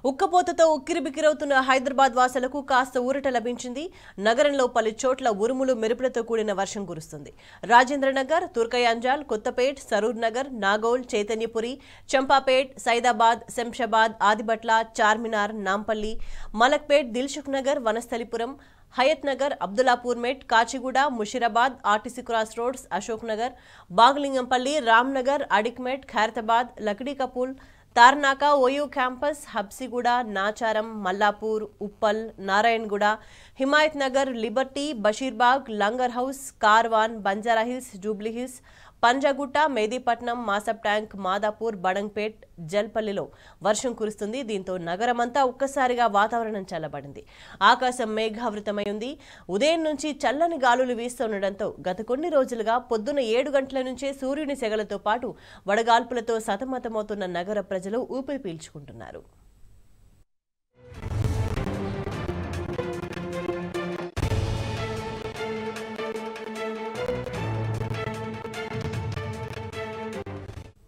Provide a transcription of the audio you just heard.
ఉక్కపోతతో ఉక్కిరిబిక్కిరవుతున్న హైదరాబాద్ వాసులకు కాస్త ఊరట లభించింది. నగరంలో పలు చోట్ల ఉరుములు మెరుపులతో కూడిన వర్షం కురుస్తుంది. Rajendranagar, Turkayamjal, Kothapet, Saroor Nagar, Nagole, Chaitanyapuri, Champapet, Saidabad, Shamshabad, Adibatla, Charminar, Nampally, Malakpet, Dilsukh Nagar, Vanasthalipuram, Hayath Nagar, Abdullapur Met, Kachiguda, Musheerabad, RTC Cross Roads, Ashok Nagar, Bagalingampally, Ramnagar, Adikmet, Khairatabad, Lakdikapul, Tarnaka, OU Campus, Habsiguda, Nacharam, Mallapur, Uppal, Narayanguda, Himayath Nagar, Liberty, Basheerbagh, Langar House, Karwan, Banjara Hills, Jubilee Hills, Panjagutta, Mehdipatnam, Masab Tank, Madhapur, Badangpet, జల్పల్లిలో వర్షం కురుస్తుంది. దీంతో నగరమంతా ఒక్కసారిగా వాతావరణం చల్లబడింది. ఆకాశం మేఘావృతమై ఉంది. ఉదయం నుంచి చల్లని గాలులు వీస్తుండటంతో గత కొన్ని రోజులుగా పొద్దున 7 గంటల నుంచే సూర్యుని సెగలతో పాటు వడగాల్పులతో సతమతమవుతున్న నగర ప్రజలు ఊపిరి పీల్చుకుంటున్నారు.